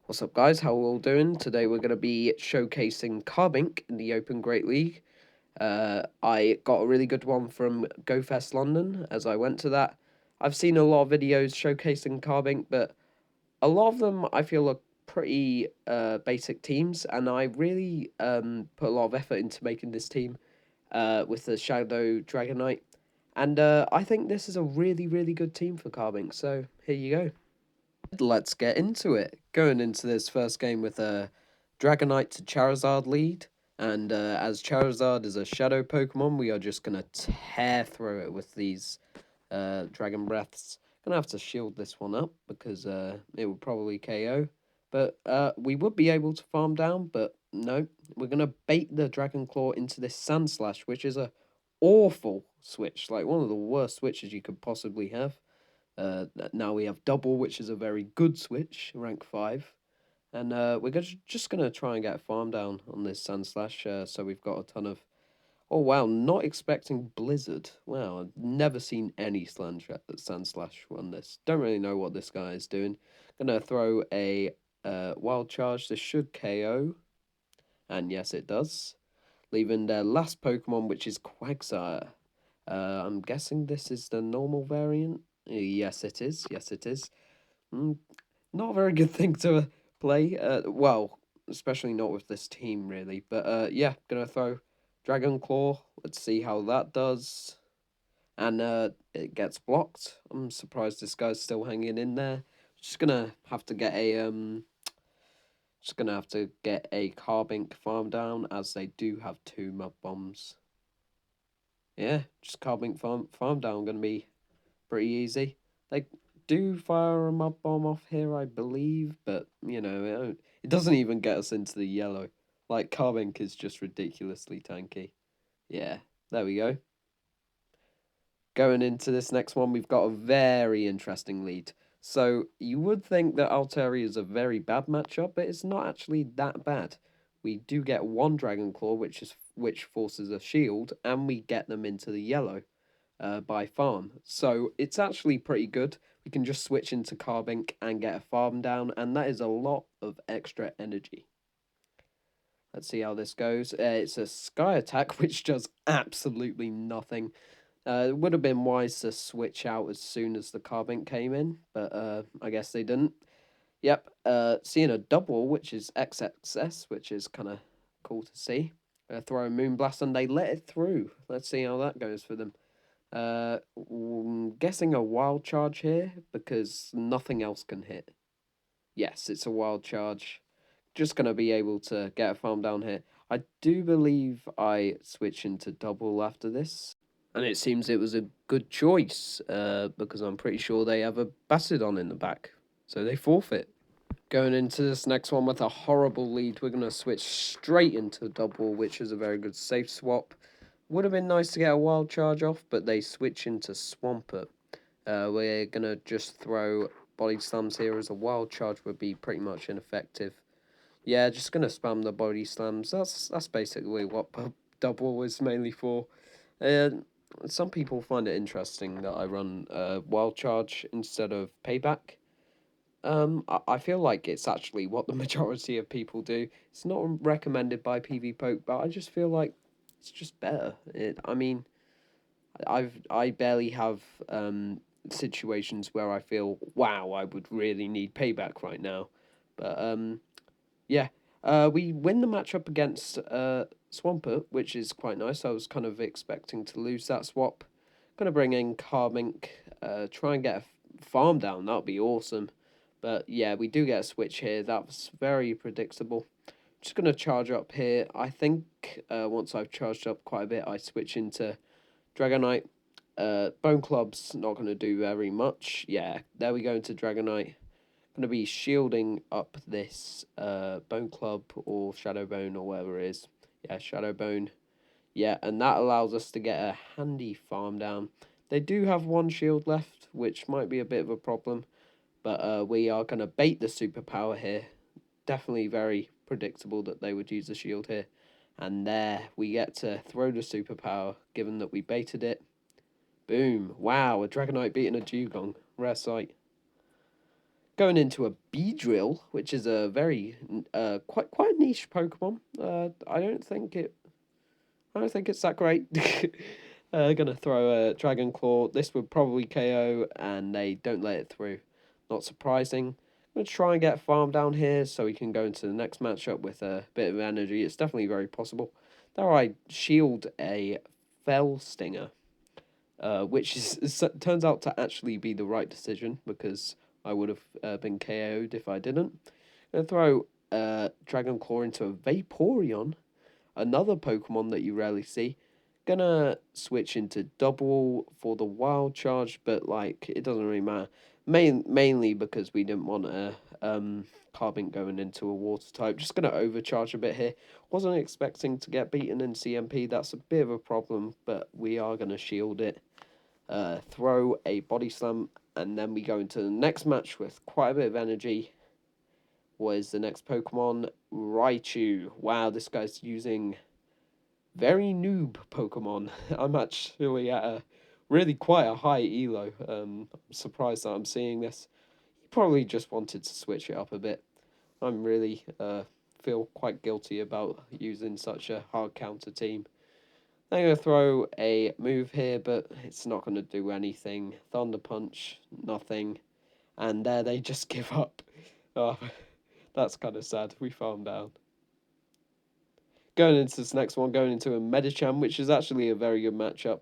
What's up, guys? How are we all doing? Today we're going to be showcasing Carbink in the Open Great League. I got a really good one from GoFest London as I went to that. I've seen a lot of videos showcasing Carbink, but a lot of them I feel are pretty basic teams, and I really put a lot of effort into making this team with the Shadow Dragonite. And I think this is a really, really good team for Carbink, so here you go. Let's get into it. Going into this first game with a Dragonite to Charizard lead, and as Charizard is a Shadow Pokemon, we are just gonna tear through it with these Dragon Breaths. Gonna have to shield this one up because it will probably KO. But we would be able to farm down, but no, we're gonna bait the Dragon Claw into this Sand Slash, which is a awful switch, like one of the worst switches you could possibly have. Now we have double, which is a very good switch, rank 5. And just going to try and get a farm down on this Sand Slash. So we've got a ton of... Oh, wow, not expecting Blizzard. Wow, I've never seen any Sand Slash run this. Don't really know what this guy is doing. Going to throw a Wild Charge. This should KO. And yes, it does. Leaving their last Pokemon, which is Quagsire. I'm guessing this is the normal variant. Yes, it is. Yes, it is. Mm, not a very good thing to play. Well, especially not with this team, really. But yeah, gonna throw Dragon Claw. Let's see how that does. And it gets blocked. I'm surprised this guy's still hanging in there. Just gonna have to get a Carbink farm down, as they do have 2 Mud Bombs. Yeah, just Carbink farm down gonna be pretty easy. They do fire a Mud Bomb off here, I believe, but you know, it doesn't even get us into the yellow. Like, Carbink is just ridiculously tanky. Yeah, there we go. Going into this next one, we've got a very interesting lead. So you would think that Altaria is a very bad matchup, but it's not actually that bad. We do get one Dragon Claw, which forces a shield, and we get them into the yellow by farm. So it's actually pretty good. We can just switch into Carbink and get a farm down, and that is a lot of extra energy. Let's see how this goes. It's a Sky Attack, which does absolutely nothing. It would have been wise to switch out as soon as the Carbink came in, but I guess they didn't. Yep, seeing a double, which is XXS, which is kind of cool to see. Throw a Moonblast, and they let it through. Let's see how that goes for them. Guessing a Wild Charge here, because nothing else can hit. Yes, it's a Wild Charge. Just going to be able to get a farm down here. I do believe I switch into double after this. And it seems it was a good choice, because I'm pretty sure they have a Bastiodon in the back. So they forfeit. Going into this next one with a horrible lead, we're going to switch straight into double, which is a very good safe swap. Would have been nice to get a Wild Charge off, but they switch into Swampert. We're going to just throw Body Slams here, as a Wild Charge would be pretty much ineffective. Yeah, just going to spam the Body Slams. That's basically what double is mainly for. Some people find it interesting that I run Wild Charge instead of Payback. I feel like it's actually what the majority of people do. It's not recommended by PvPoke, but I just feel like it's just better. I mean, I barely have situations where I feel, wow, I would really need Payback right now. But yeah, we win the matchup against Swampert, which is quite nice. I was kind of expecting to lose that swap. Gonna bring in Carbink, try and get a farm down. That would be awesome. But yeah, we do get a switch here. That's very predictable. Just gonna charge up here. I think once I've charged up quite a bit, I switch into Dragonite. Bone Club's not gonna do very much. Yeah, there we go into Dragonite. Gonna be shielding up this Bone Club or Shadow Bone or whatever it is. Yeah, Shadow Bone. Yeah, and that allows us to get a handy farm down. They do have one shield left, which might be a bit of a problem, but we are going to bait the superpower here. Definitely very predictable that they would use the shield here. And there, we get to throw the superpower, given that we baited it. Boom. Wow, a Dragonite beating a Dugong. Rare sight. Going into a Beedrill, which is a very quite niche Pokemon. I don't think it's that great. Gonna throw a Dragon Claw. This would probably KO, and they don't let it through. Not surprising. I'm gonna try and get a farm down here so we can go into the next matchup with a bit of energy. It's definitely very possible. There I shield a Fell Stinger, which turns out to actually be the right decision because I would have been KO'd if I didn't. I'm gonna throw Dragon Claw into a Vaporeon, another Pokemon that you rarely see. Gonna switch into double for the wild charge, but like it doesn't really matter. Mainly because we didn't want a Carbink going into a water type. Just gonna overcharge a bit here. Wasn't expecting to get beaten in CMP. That's a bit of a problem, but we are gonna shield it. Throw a body slam, and then we go into the next match with quite a bit of energy. What is the next Pokemon? Raichu. Wow, this guy's using very noob Pokemon. I'm actually at a really quite a high elo. I'm surprised that I'm seeing this. He probably just wanted to switch it up a bit. I'm really feel quite guilty about using such a hard counter team. I'm going to throw a move here, but it's not going to do anything. Thunder Punch, nothing. And there they just give up. Oh, that's kind of sad. We farmed down. Going into this next one, going into a Medicham, which is actually a very good matchup.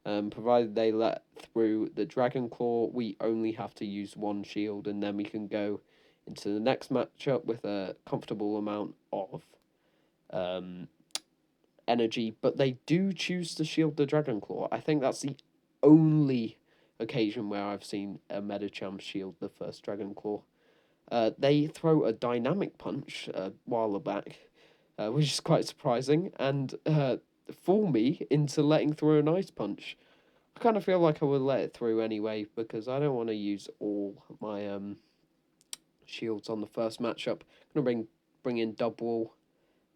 Provided they let through the Dragon Claw, we only have to use one shield, and then we can go into the next matchup with a comfortable amount of energy. But they do choose to shield the Dragon Claw. I think that's the only occasion where I've seen a Medicham shield the first Dragon Claw. They throw a Dynamic Punch a while back, which is quite surprising, and fool me into letting through an Ice Punch. I kind of feel like I would let it through anyway because I don't want to use all my shields on the first matchup. I'm gonna bring in Double.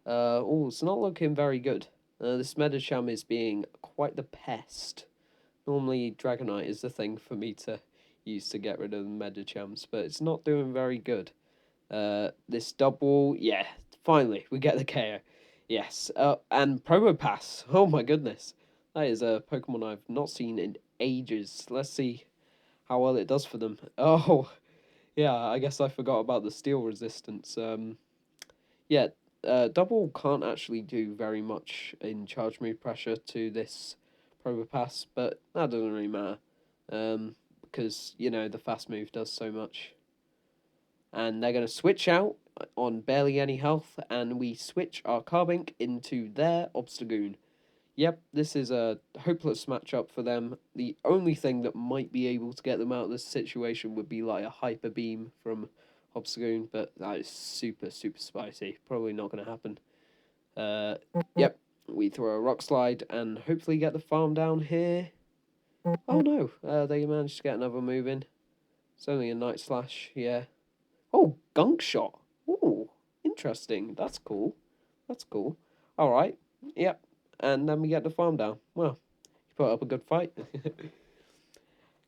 Oh, it's not looking very good. This Medicham is being quite the pest. Normally, Dragonite is the thing for me to use to get rid of the Medichams, but it's not doing very good. This double, yeah, finally, we get the KO. Yes, and Probopass, oh my goodness. That is a Pokemon I've not seen in ages. Let's see how well it does for them. Oh, yeah, I guess I forgot about the steel resistance. Yeah, double can't actually do very much in charge move pressure to this Probopass, but that doesn't really matter. Because, you know, the fast move does so much. And they're going to switch out on barely any health, and we switch our Carbink into their Obstagoon. Yep, this is a hopeless matchup for them. The only thing that might be able to get them out of this situation would be like a Hyper Beam from Obstagoon, but that is super, super spicy. Probably not going to happen. Yep, we throw a Rock Slide and hopefully get the farm down here. Oh no, they managed to get another move in. It's only a Night Slash, yeah. Oh, Gunk Shot. Ooh, interesting. That's cool. That's cool. All right. Yep. And then we get the farm down. Well, you put up a good fight.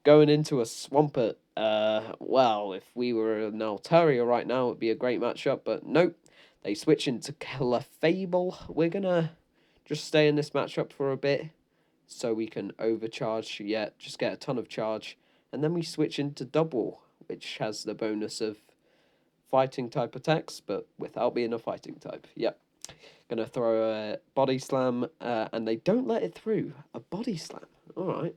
Going into a Swampert. Well, if we were an Altaria right now, it would be a great matchup. But nope. They switch into Clefable. We're going to just stay in this matchup for a bit so we can overcharge. Yeah, just get a ton of charge. And then we switch into Double, which has the bonus of fighting type attacks, but without being a fighting type. Yep. Gonna throw a body slam, and they don't let it through. A body slam. All right.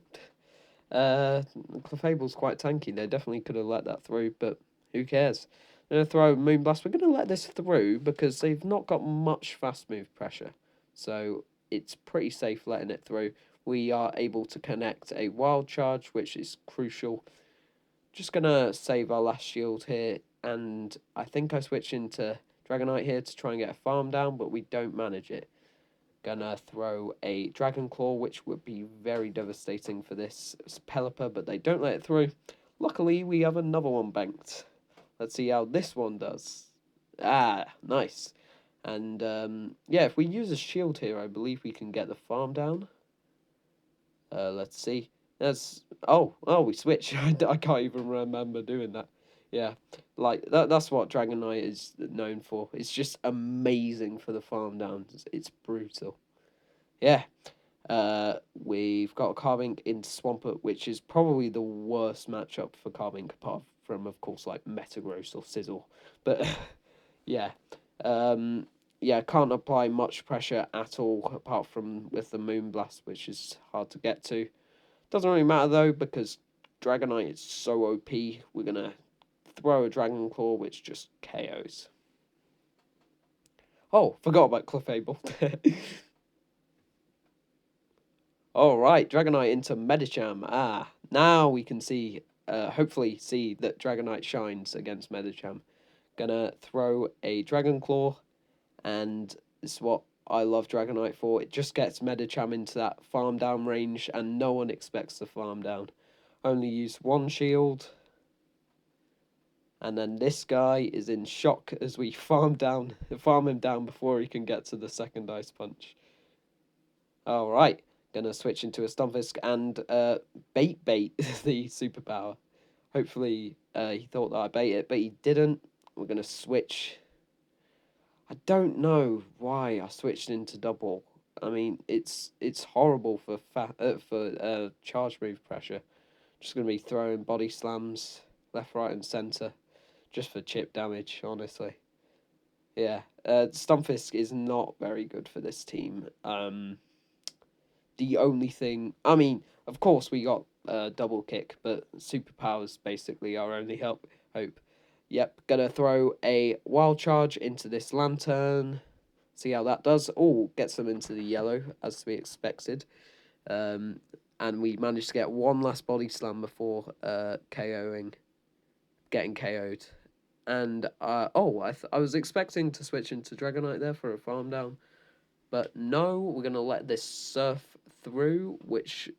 Clefable's quite tanky. They definitely could have let that through, but who cares? I'm gonna throw Moonblast. We're gonna let this through because they've not got much fast move pressure, so it's pretty safe letting it through. We are able to connect a wild charge, which is crucial. Just gonna save our last shield here, and I think I switch into Dragonite here to try and get a farm down, but we don't manage it. Gonna throw a Dragon Claw, which would be very devastating for this Pelipper, but they don't let it through. Luckily, we have another one banked. Let's see how this one does. Ah, nice. And, yeah, if we use a shield here, I believe we can get the farm down. Let's see. We switch. I can't even remember doing that. Yeah, like that's what Dragonite is known for. It's just amazing for the farm downs. It's brutal. Yeah. We've got Carbink into Swampert, which is probably the worst matchup for Carbink, apart from, of course, like Metagross or Sizzle. But yeah, um, yeah, can't apply much pressure at all, apart from with the Moonblast, which is hard to get to. Doesn't really matter though, because Dragonite is so OP. We're gonna throw a Dragon Claw, which just KOs. Oh, forgot about Clefable. All right, Dragonite into Medicham. Ah, now we can see, hopefully see that Dragonite shines against Medicham. Gonna throw a Dragon Claw, and this is what I love Dragonite for. It just gets Medicham into that farm down range, and no one expects the farm down. Only use one shield, and then this guy is in shock as we farm him down before he can get to the second Ice Punch. All right, gonna switch into a Stunfisk and bait the superpower. Hopefully, he thought that I bait it, but he didn't. We're gonna switch. I don't know why I switched into double. I mean, it's horrible for charge move pressure. Just gonna be throwing body slams left, right, and center, just for chip damage. Honestly, yeah. Stunfisk is not very good for this team. The only thing, I mean, of course we got double kick, but superpowers basically our only hope. Yep, gonna throw a wild charge into this lantern. See how that does. Oh, gets them into the yellow as we expected. Um, and we managed to get one last body slam before getting KO'd. And I was expecting to switch into Dragonite there for a farm down, but no, we're going to let this surf through, which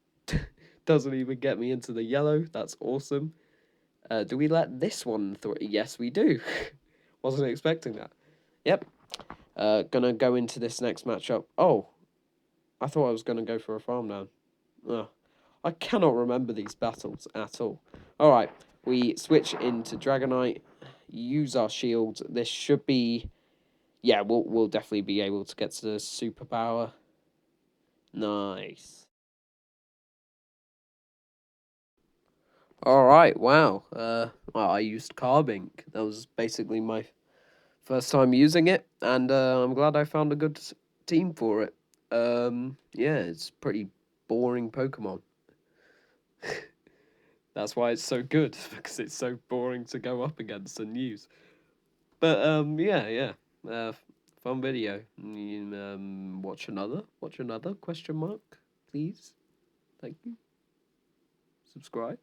doesn't even get me into the yellow. That's awesome. Do we let this one through? Yes, we do. Wasn't expecting that. Yep. Gonna go into this next matchup. Oh, I thought I was gonna go for a farm down. I cannot remember these battles at all. Alright, we switch into Dragonite, use our shield. This should be... Yeah, we'll definitely be able to get to the superpower. Nice. All right, wow. Well, I used Carbink. That was basically my first time using it, and I'm glad I found a good team for it. Yeah, it's pretty boring Pokemon. That's why it's so good, because it's so boring to go up against and use. But yeah. Uh, fun video. Watch another. Question mark, please. Thank you. Subscribe.